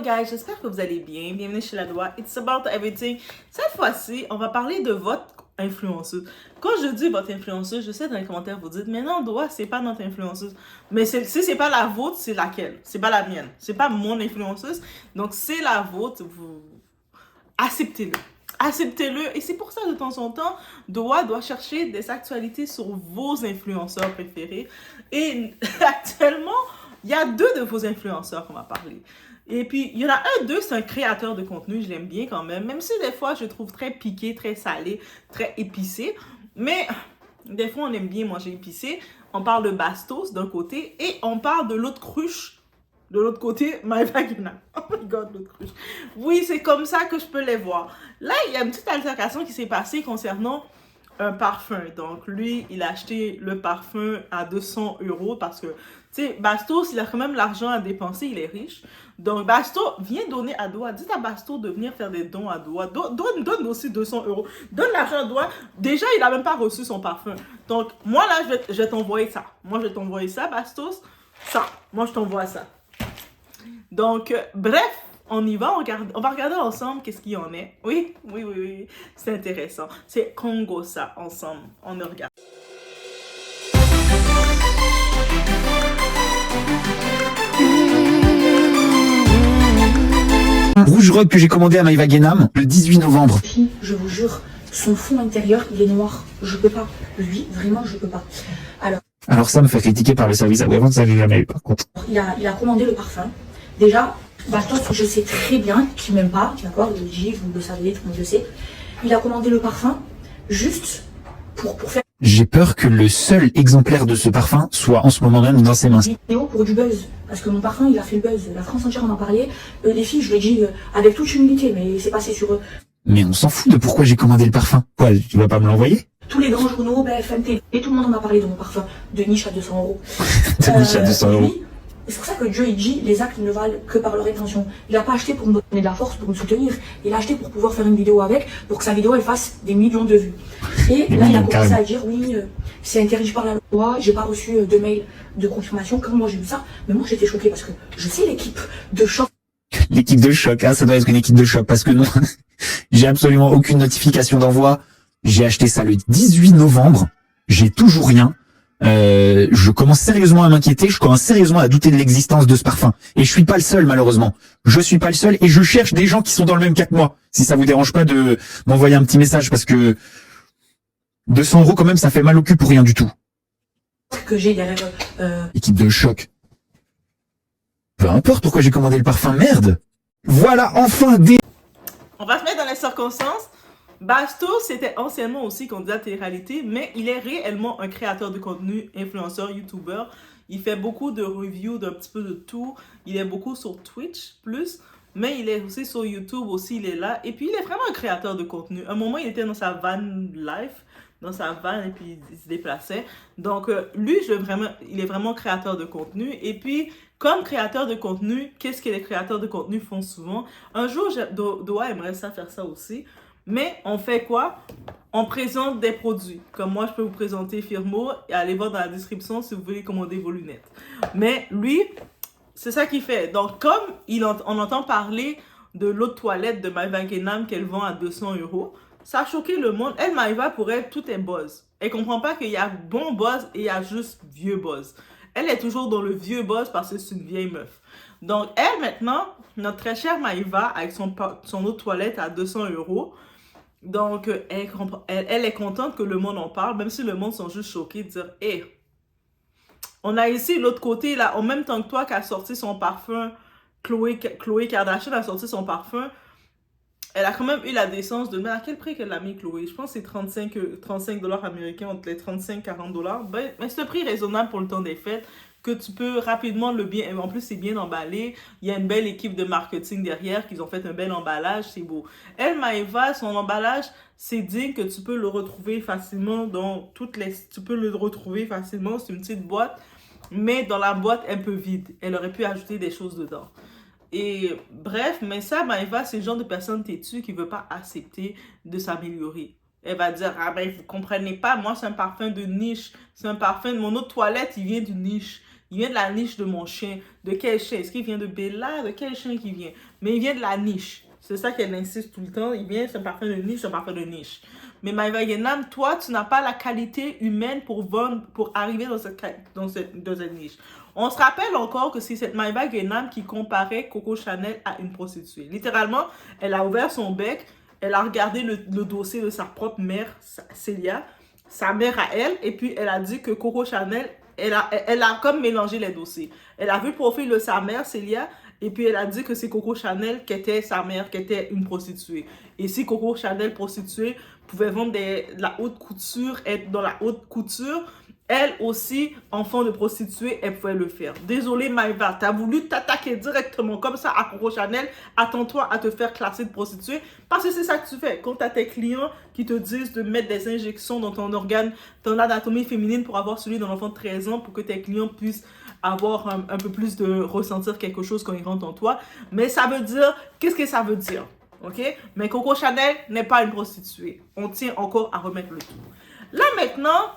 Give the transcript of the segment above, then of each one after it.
Hello guys, j'espère que vous allez bien. Bienvenue chez La Doua. It's about everything. Cette fois-ci, on va parler de votre influenceuse. Quand je dis votre influenceuse, je sais dans les commentaires vous dites, mais non, Doua, c'est pas notre influenceuse. Mais si c'est pas la vôtre, c'est laquelle? C'est pas la mienne. C'est pas mon influenceuse. Donc c'est la vôtre. Vous acceptez-le. Acceptez-le. Et c'est pour ça, de temps en temps, Doua doit chercher des actualités sur vos influenceurs préférés. Et actuellement, il y a deux de vos influenceurs qu'on va parler. Et puis, il y en a d'eux, c'est un créateur de contenu, je l'aime bien quand même si des fois, je trouve très piqué, très salé, très épicé. Mais des fois, on aime bien manger épicé. On parle de Bastos d'un côté et on parle de l'autre cruche. De l'autre côté, Maeva Guénam. Oh my god, l'autre cruche. Oui, c'est comme ça que je peux les voir. Là, il y a une petite altercation qui s'est passée concernant un parfum. Donc, lui, il a acheté le parfum à 200 € parce que, tu sais, Bastos, il a quand même l'argent à dépenser, il est riche. Donc, Bastos, viens donner à Doua. Dis à Bastos de venir faire des dons à Doua. Donne aussi 200 €. Donne l'argent à Doua. Déjà, il n'a même pas reçu son parfum. Donc, moi, là, je vais t'envoyer ça. Moi, je vais t'envoyer ça, Bastos. Ça. Moi, je t'envoie ça. Donc, bref. On y va, on va regarder ensemble qu'est-ce qu'il y en est. Oui. C'est intéressant. C'est Congo, ça, ensemble. On le regarde. Rouge Rock que j'ai commandé à Maeva Guénam le 18 novembre. Je vous jure, son fond intérieur, il est noir. Je peux pas. Lui, vraiment, je peux pas. Alors ça me fait critiquer par le service après-vente, ça j'ai jamais eu par contre. Il a commandé le parfum. Déjà, Bastos, je sais très bien qu'il m'aime pas, d'accord, il dit, vous le savez, tout le monde le sait. Il a commandé le parfum juste pour faire J'ai peur que le seul exemplaire de ce parfum soit en ce moment même dans ses mains. une vidéo pour du buzz. Parce que mon parfum, il a fait le buzz. La France entière en a parlé. Les filles, je le dis avec toute humilité, mais c'est passé sur Mais on s'en fout de pourquoi j'ai commandé le parfum. Quoi, tu vas pas me l'envoyer? tous les grands journaux, BFM TV, et tout le monde en a parlé de mon parfum, de niche à 200 €. De niche à 200 €. Lui, c'est pour ça que Dieu, il dit, les actes ne valent que par leur intention. Il n'a pas acheté pour me donner de la force, pour me soutenir. Il a acheté pour pouvoir faire une vidéo avec, pour que sa vidéo, elle fasse des millions de vues. Et là, il a commencé à dire, oui, c'est interdit par la loi, j'ai pas reçu de mail de confirmation. Quand moi j'ai vu ça, mais moi j'étais choquée parce que je sais l'équipe de choc. L'équipe de choc, hein, ça doit être une équipe de choc parce que non, j'ai absolument aucune notification d'envoi. J'ai acheté ça le 18 novembre, j'ai toujours rien. Je commence sérieusement à m'inquiéter, je commence sérieusement à douter de l'existence de ce parfum. Et je suis pas le seul, malheureusement. Je suis pas le seul et je cherche des gens qui sont dans le même cas que moi. Si ça vous dérange pas de m'envoyer un petit message parce que 200 € quand même, ça fait mal au cul pour rien du tout. Que j'ai derrière Équipe de choc. Peu importe pourquoi j'ai commandé le parfum, merde. Voilà, enfin des... On va se mettre dans les circonstances. Bastos, c'était anciennement aussi candidat télé-réalité, mais il est réellement un créateur de contenu, influenceur, youtubeur. Il fait beaucoup de reviews d'un petit peu de tout. Il est beaucoup sur Twitch, plus. Mais il est aussi sur YouTube, aussi, il est là. Et puis, il est vraiment un créateur de contenu. À un moment, il était dans sa van life, dans sa van, et puis il se déplaçait. Donc, lui, il est vraiment créateur de contenu. Et puis, comme créateur de contenu, qu'est-ce que les créateurs de contenu font souvent? Un jour, Doua aimerait ça faire ça aussi. Mais on fait quoi? On présente des produits. Comme moi, je peux vous présenter Firmo et allez voir dans la description si vous voulez commander vos lunettes. Mais lui, c'est ça qu'il fait. Donc, comme on entend parler de l'eau de toilette de Maeva Guénam qu'elle vend à 200 €, ça a choqué le monde. Elle, Maeva, pour elle, tout est buzz. Elle comprend pas qu'il y a bon buzz et il y a juste vieux buzz. Elle est toujours dans le vieux buzz parce que c'est une vieille meuf. Donc, elle, maintenant, notre très chère Maeva, avec son eau de toilette à 200 €, donc, elle est contente que le monde en parle, même si le monde sont juste choqués de dire « Hey, on a ici l'autre côté, là, en même temps que toi qui a sorti son parfum, Khloé Kardashian a sorti son parfum, elle a quand même eu la décence de mettre à quel prix qu'elle l'a mis, Khloé? Je pense que c'est 35 $ américains, entre les 35 et 40 $. Ben, c'est un prix raisonnable pour le temps des fêtes, que tu peux rapidement le bien... En plus, c'est bien emballé. Il y a une belle équipe de marketing derrière qui ont fait un bel emballage. C'est beau. Elle, Maeva, son emballage, c'est digne que tu peux le retrouver facilement dans toutes les... Tu peux le retrouver facilement. C'est une petite boîte. Mais dans la boîte, un peu vide. Elle aurait pu ajouter des choses dedans. Et bref, mais ça, Maeva, c'est le genre de personne têtue qui ne veut pas accepter de s'améliorer. Elle va dire, ah ben, vous comprenez pas, moi, c'est un parfum de niche. C'est un parfum de mon eau de toilette, il vient d'une niche. Il vient de la niche de mon chien. De quel chien? Est-ce qu'il vient de Bella? De quel chien qu'il vient? Mais il vient de la niche. C'est ça qu'elle insiste tout le temps. Il vient, c'est un parfum de niche, c'est un parfum de niche. Mais Maeva Guénam, toi, tu n'as pas la qualité humaine pour vendre, pour arriver dans cette niche. On se rappelle encore que c'est cette Maeva Guénam qui comparait Coco Chanel à une prostituée. Littéralement, elle a ouvert son bec, elle a regardé le dossier de sa propre mère, Célia, sa mère à elle, et puis elle a dit que Coco Chanel, elle a comme mélangé les dossiers. Elle a vu le profil de sa mère, Célia, et puis elle a dit que c'est Coco Chanel qui était sa mère, qui était une prostituée. Et si Coco Chanel, prostituée, pouvait vendre de la haute couture, être dans la haute couture, elle aussi, enfant de prostituée, elle pouvait le faire. Désolée Maeva, t'as voulu t'attaquer directement comme ça à Coco Chanel, attends-toi à te faire classer de prostituée, parce que c'est ça que tu fais. Quand t'as tes clients qui te disent de mettre des injections dans ton organe, ton anatomie féminine pour avoir celui d'un enfant de 13 ans, pour que tes clients puissent avoir un peu plus de ressentir quelque chose quand ils rentrent en toi. Mais ça veut dire, qu'est-ce que ça veut dire? Ok? Mais Coco Chanel n'est pas une prostituée. On tient encore à remettre le tout. Là maintenant,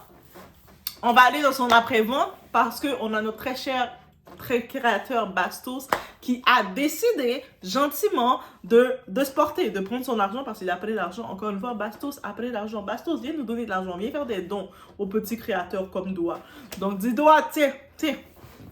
on va aller dans son après-vente parce qu'on a notre très cher créateur Bastos qui a décidé gentiment de se porter, de prendre son argent parce qu'il a pris de l'argent. Encore une fois, Bastos a pris de l'argent. Bastos, viens nous donner de l'argent. Viens faire des dons aux petits créateurs comme Doa. Donc, dis Doa, tiens.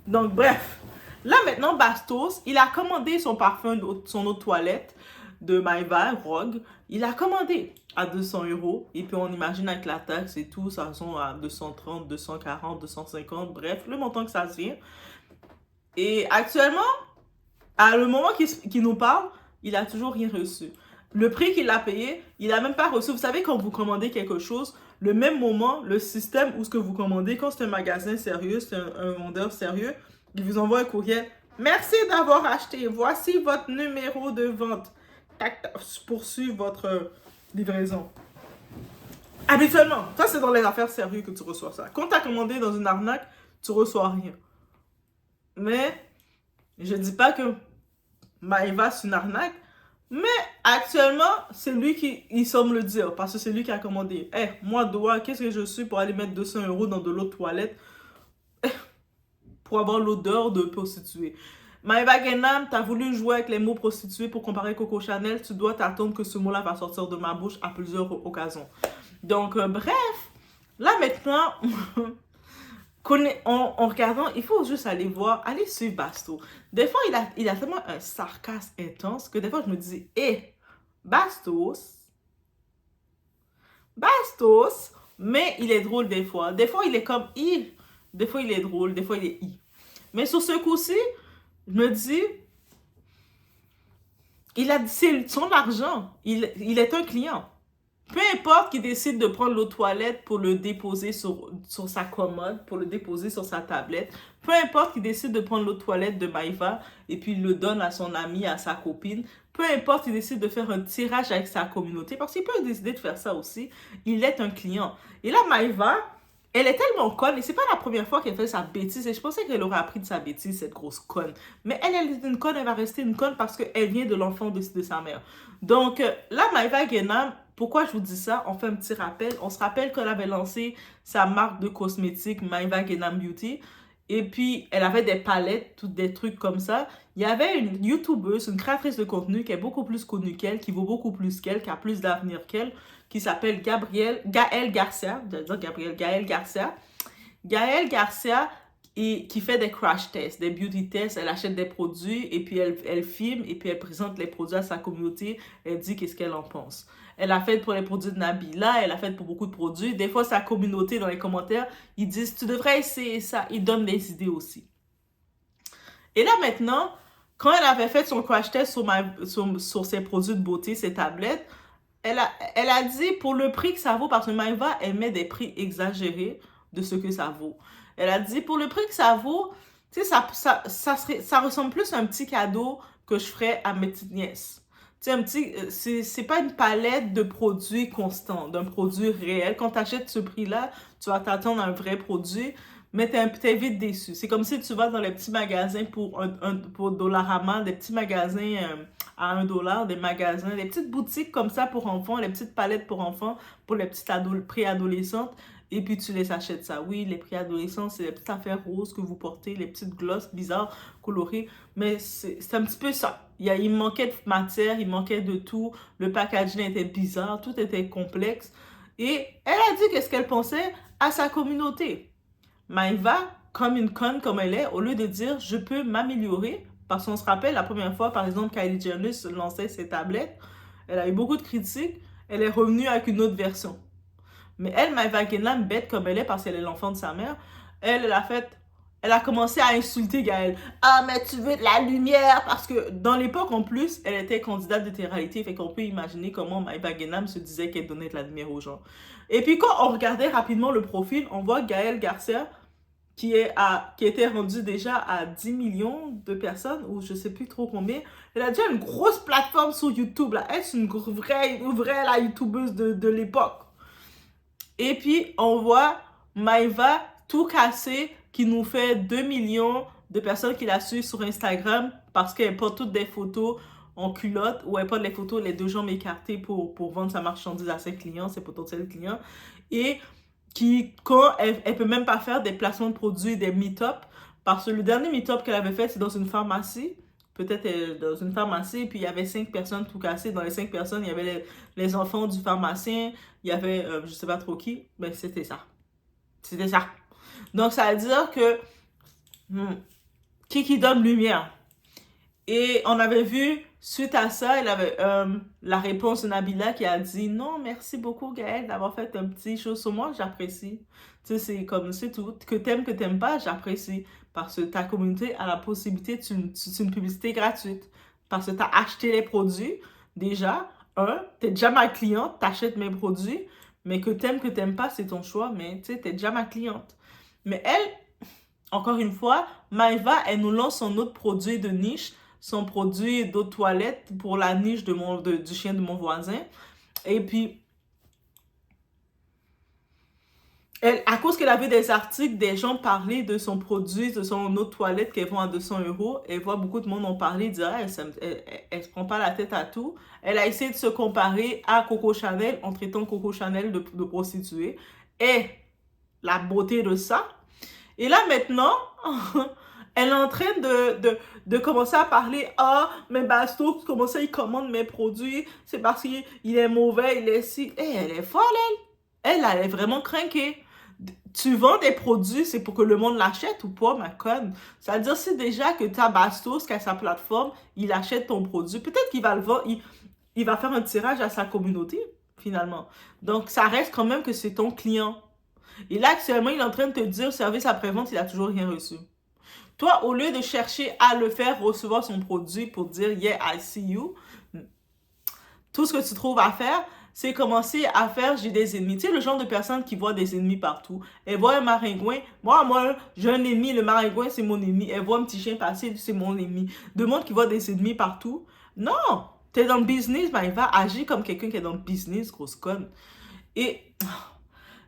Donc, bref. Là, maintenant, Bastos, il a commandé son parfum, son eau de toilette de Maeva, Rogue. Il a commandé à 200 €. Et puis, on imagine avec la taxe et tout, ça sont à 230, 240, 250. Bref, le montant que ça se vient. Et actuellement, à le moment qu'il nous parle, il a toujours rien reçu. Le prix qu'il a payé, il n'a même pas reçu. Vous savez, quand vous commandez quelque chose, le même moment, le système où ce que vous commandez, quand c'est un magasin sérieux, c'est un vendeur sérieux, il vous envoie un courriel. Merci d'avoir acheté. Voici votre numéro de vente. Poursuivre votre livraison. Habituellement, ça c'est dans les affaires sérieuses que tu reçois ça. Quand tu as commandé dans une arnaque, tu reçois rien. Mais je dis pas que Maeva c'est une arnaque, mais actuellement, c'est lui qui il semble le dire parce que c'est lui qui a commandé. Moi, Doa, qu'est-ce que je suis pour aller mettre 200 € dans de l'eau de toilette pour avoir l'odeur de prostituée? Maeva Guénam, t'as voulu jouer avec les mots prostituée pour comparer Coco Chanel, tu dois t'attendre que ce mot-là va sortir de ma bouche à plusieurs occasions. Donc, bref, là maintenant, en regardant, il faut juste aller voir, aller suivre Bastos. Des fois, il a tellement un sarcasme intense que des fois, je me dis, Bastos, mais il est drôle des fois. Des fois, il est comme I, des fois, il est drôle, des fois, il est I. Mais sur ce coup-ci, je me dis, c'est son argent, il est un client. Peu importe qu'il décide de prendre l'eau de toilette pour le déposer sur sa commode, pour le déposer sur sa tablette, peu importe qu'il décide de prendre l'eau de toilette de Maeva et puis il le donne à son ami, à sa copine, peu importe qu'il décide de faire un tirage avec sa communauté, parce qu'il peut décider de faire ça aussi, il est un client. Et là, Maeva, elle est tellement conne, et c'est pas la première fois qu'elle fait sa bêtise, et je pensais qu'elle aurait appris de sa bêtise, cette grosse conne. Mais elle est une conne, elle va rester une conne parce qu'elle vient de l'enfant de sa mère. Donc là, Maeva Guénam, pourquoi je vous dis ça? On fait un petit rappel. On se rappelle qu'elle avait lancé sa marque de cosmétiques Maeva Guénam Beauty. Et puis, elle avait des palettes, toutes des trucs comme ça. Il y avait une YouTubeuse, une créatrice de contenu qui est beaucoup plus connue qu'elle, qui vaut beaucoup plus qu'elle, qui a plus d'avenir qu'elle, qui s'appelle Gaëlle Garcia. Gaëlle Garcia, et qui fait des crash tests, des beauty tests. Elle achète des produits et puis elle filme et puis elle présente les produits à sa communauté. Elle dit qu'est-ce qu'elle en pense. Elle a fait pour les produits de Nabila, elle a fait pour beaucoup de produits. Des fois, sa communauté, dans les commentaires, ils disent « Tu devrais essayer ça ». Ils donnent des idées aussi. Et là, maintenant, quand elle avait fait son crash test sur ses produits de beauté, ses tablettes, elle a dit pour le prix que ça vaut, parce que Maeva, elle met des prix exagérés de ce que ça vaut. Elle a dit pour le prix que ça vaut, tu sais, ça ressemble plus à un petit cadeau que je ferais à mes petites nièces. C'est pas une palette de produits constants, d'un produit réel. Quand tu achètes ce prix-là, tu vas t'attendre à un vrai produit, mais t'es vite déçu. C'est comme si tu vas dans les petits magasins pour Dollarama, des petits magasins à 1 $, des magasins, des petites boutiques comme ça pour enfants, les petites palettes pour enfants, pour les petites préadolescentes. et puis tu les achètes ça. Oui, les prix adolescents, c'est les petites affaires roses que vous portez, les petites glosses bizarres, colorées, mais c'est un petit peu ça. Il manquait de matière, il manquait de tout, le packaging était bizarre, tout était complexe, et elle a dit qu'est-ce qu'elle pensait à sa communauté. Maëva, comme une conne comme elle est, au lieu de dire « je peux m'améliorer », parce qu'on se rappelle, la première fois, par exemple, Kylie Jenner lançait ses tablettes, elle a eu beaucoup de critiques, elle est revenue avec une autre version. Mais elle, Maëva Guénam, bête comme elle est, parce qu'elle est l'enfant de sa mère, elle a commencé à insulter Gaëlle. « Ah, mais tu veux de la lumière !» Parce que dans l'époque, en plus, elle était candidate de télé-réalité, fait qu'on peut imaginer comment Maëva Guénam se disait qu'elle donnait de la lumière aux gens. Et puis quand on regardait rapidement le profil, on voit Gaëlle Garcia, qui était rendue déjà à 10 millions de personnes, ou je sais plus trop combien. Elle a déjà une grosse plateforme sur YouTube, là. Elle, c'est une vraie la YouTubeuse de l'époque. Et puis, on voit Maëva tout cassé, qui nous fait 2 millions de personnes qui la suivent sur Instagram, parce qu'elle porte toutes des photos en culotte, ou elle porte les photos, les deux jambes écartées pour vendre sa marchandise à ses clients, ses potentiels clients. Et quand elle peut même pas faire des placements de produits, des meet-up, parce que le dernier meet-up qu'elle avait fait, c'est dans une pharmacie, peut-être dans une pharmacie, puis il y avait 5 personnes tout cassées. Dans les 5 personnes, il y avait les enfants du pharmacien, il y avait, je sais pas trop qui, mais c'était ça. C'était ça. Donc, ça veut dire que, qui donne lumière? Et on avait vu, suite à ça, il avait la réponse de Nabila qui a dit « Non, merci beaucoup Gaëlle d'avoir fait un petit chose sur moi, j'apprécie. » Tu sais, c'est comme, c'est tout. Que t'aimes pas, j'apprécie. Parce que ta communauté a la possibilité, c'est une publicité gratuite. Parce que t'as acheté les produits, déjà. T'es déjà ma cliente, t'achètes mes produits. Mais que t'aimes pas, c'est ton choix. Mais tu sais, t'es déjà ma cliente. Mais elle, encore une fois, Maëva, elle nous lance son autre produit de niche, son produit d'eau de toilette pour la niche du chien de mon voisin. Et puis, à cause qu'elle avait des articles, des gens parler de son produit, de son eau de toilette qu'elle vend à 200 €, elle voit beaucoup de monde en parler, dire « elle se prend pas la tête à tout ». Elle a essayé de se comparer à Coco Chanel en traitant Coco Chanel de prostituée. Et la beauté de ça. Et là, maintenant... elle est en train de commencer à parler « Ah, mais Bastos, comment ça, il commande mes produits? C'est parce qu'il est mauvais, il est si... » Hey, elle est folle, elle. Elle est vraiment craquée. Tu vends des produits, c'est pour que le monde l'achète ou pas, ma conne? C'est-à-dire, c'est déjà que t'as Bastos, qui a sa plateforme, il achète ton produit. Peut-être qu'il va le vendre, il va faire un tirage à sa communauté, finalement. Donc, ça reste quand même que c'est ton client. Et là, actuellement, il est en train de te dire, service après-vente, il a toujours rien reçu. Toi, au lieu de chercher à le faire recevoir son produit pour dire « Yeah, I see you », tout ce que tu trouves à faire, c'est commencer à faire « J'ai des ennemis ». Tu sais, le genre de personne qui voit des ennemis partout. Elle voit un maringouin. Moi, j'ai un ennemi. Le maringouin, c'est mon ennemi. Elle voit un petit chien passer, c'est mon ennemi. De monde qui voit des ennemis partout. Non! T'es dans le business, ben, il va agir comme quelqu'un qui est dans le business, grosse conne. Et...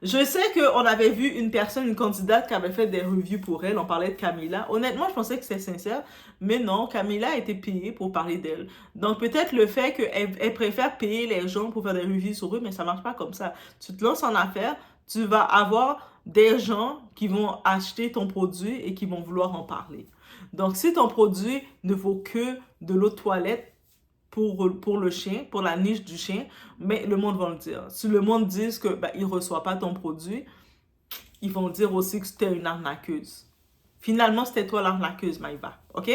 je sais qu'on avait vu une candidate qui avait fait des reviews pour elle. On parlait de Camila. Honnêtement, je pensais que c'était sincère. Mais non, Camila a été payée pour parler d'elle. Donc, peut-être le fait qu'elle préfère payer les gens pour faire des reviews sur eux, mais ça marche pas comme ça. Tu te lances en affaires, tu vas avoir des gens qui vont acheter ton produit et qui vont vouloir en parler. Donc, si ton produit ne vaut que de l'eau de toilette, pour le chien, pour la niche du chien, mais le monde va le dire. Si le monde dit que il ne reçoit pas ton produit, ils vont dire aussi que c'était une arnaqueuse. Finalement, c'était toi l'arnaqueuse, Maëva. OK?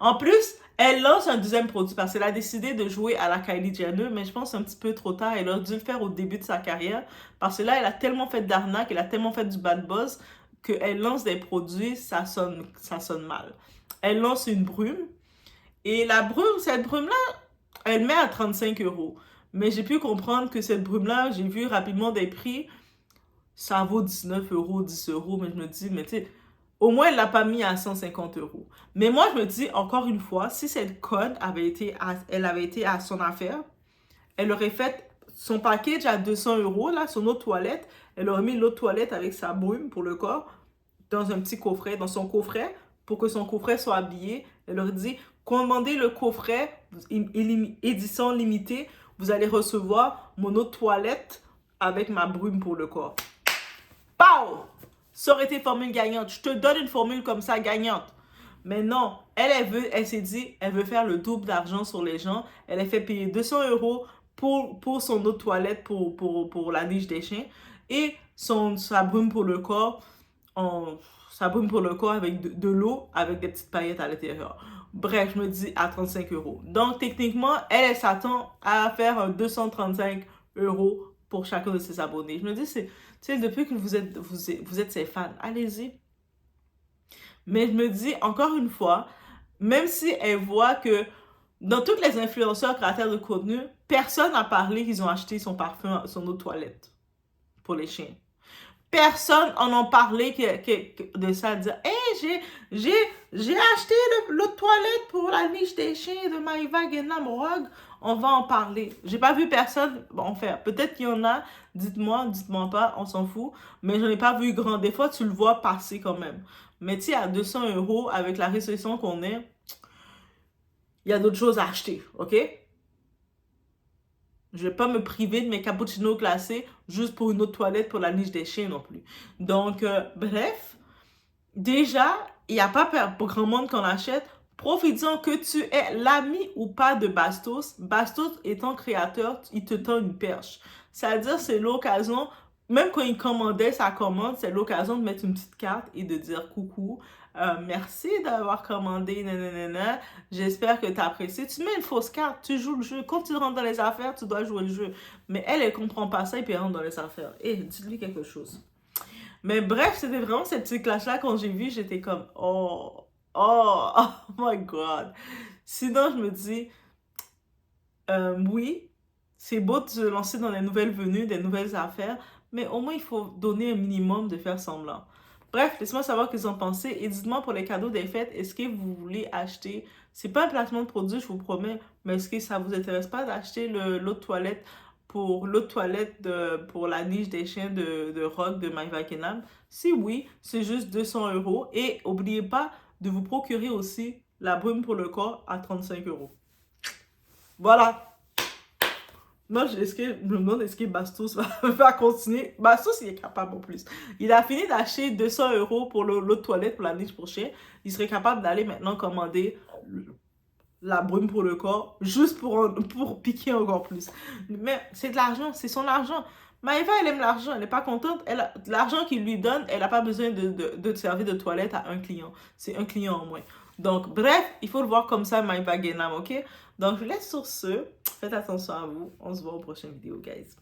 En plus, elle lance un deuxième produit parce qu'elle a décidé de jouer à la Kylie Jenner, mais je pense un petit peu trop tard. Elle aurait dû le faire au début de sa carrière parce que là, elle a tellement fait d'arnaque, elle a tellement fait du bad buzz qu'elle lance des produits, ça sonne mal. Elle lance une brume et cette brume-là, elle met à 35 €. Mais j'ai pu comprendre que cette brume-là, j'ai vu rapidement des prix, ça vaut 19 €, 10 €. Mais je me dis, mais tu sais, au moins elle l'a pas mis à 150 €. Mais moi, je me dis, encore une fois, si cette conne avait été à son affaire, elle aurait fait son package à 200 €, là, son eau de toilette. Elle aurait mis l'eau de toilette avec sa brume pour le corps dans un petit coffret, dans son coffret, pour que son coffret soit habillé. Elle aurait dit, commandez le coffret édition limitée, vous allez recevoir mon eau de toilette avec ma brume pour le corps. Pow! Ça aurait été formule gagnante. Je te donne une formule comme ça gagnante. Mais non, elle s'est dit, elle veut faire le double d'argent sur les gens. Elle a fait payer 200 € pour son eau de toilette pour la niche des chiens et sa brume pour le corps, sa brume pour le corps avec de l'eau avec des petites paillettes à l'intérieur. Bref, je me dis à 35 €. Donc, techniquement, elle s'attend à faire 235 € pour chacun de ses abonnés. Je me dis, tu sais, depuis que vous êtes ses fans, allez-y. Mais je me dis, encore une fois, même si elle voit que dans tous les influenceurs créateurs de contenu, personne n'a parlé qu'ils ont acheté son parfum, son eau de toilette pour les chiens. Personne en a parlé de ça, de dire « Hey, j'ai acheté l'eau de toilette pour la niche des chiens de Maïva Guénam Rogue. » On va en parler. J'ai pas vu personne en faire. Peut-être qu'il y en a. Dites-moi pas, on s'en fout. Mais je n'ai pas vu grand. Des fois, tu le vois passer quand même. Mais tu sais, à 200 € avec la récession qu'on est, il y a d'autres choses à acheter, ok? Je vais pas me priver de mes cappuccinos glacés juste pour une autre toilette pour la niche des chiens non plus. Donc, bref, déjà, il n'y a pas pour grand monde qu'on achète. Profites-en que tu es l'ami ou pas de Bastos. Bastos étant créateur, il te tend une perche. C'est-à-dire, c'est l'occasion, même quand il commandait sa commande, c'est l'occasion de mettre une petite carte et de dire coucou. Merci d'avoir commandé, nanana. J'espère que tu as apprécié. Tu mets une fausse carte, tu joues le jeu. Quand tu rentres dans les affaires, tu dois jouer le jeu. Mais elle comprend pas ça et puis elle rentre dans les affaires. Dis-lui quelque chose. Mais bref, c'était vraiment cette petite clash-là. Quand j'ai vu, j'étais comme, oh my God. Sinon, je me dis, oui, c'est beau de se lancer dans les nouvelles venues, des nouvelles affaires, mais au moins, il faut donner un minimum de faire semblant. Bref, laissez-moi savoir ce que vous en pensez et dites-moi pour les cadeaux des fêtes, est-ce que vous voulez acheter, c'est pas un placement de produit, je vous promets, mais est-ce que ça vous intéresse pas d'acheter l'eau de toilette pour la niche des chiens de Rogue de Maïva Guénam? Si oui, c'est juste 200 € et n'oubliez pas de vous procurer aussi la brume pour le corps à 35 €. Voilà. Moi, je me demande est-ce que Bastos va continuer. Bastos, il est capable en plus. Il a fini d'acheter 200 € pour l'eau de toilette pour la niche pour chien. Il serait capable d'aller maintenant commander la brume pour le corps juste pour piquer encore plus. Mais c'est de l'argent, c'est son argent. Maïva, elle aime l'argent, elle n'est pas contente. L'argent qu'il lui donne, elle n'a pas besoin de servir de toilette à un client. C'est un client en moins. Donc, bref, il faut le voir comme ça, Maïva Guénam, ok? Donc, je vous laisse sur ce. Faites attention à vous. On se voit aux prochaines vidéos, guys.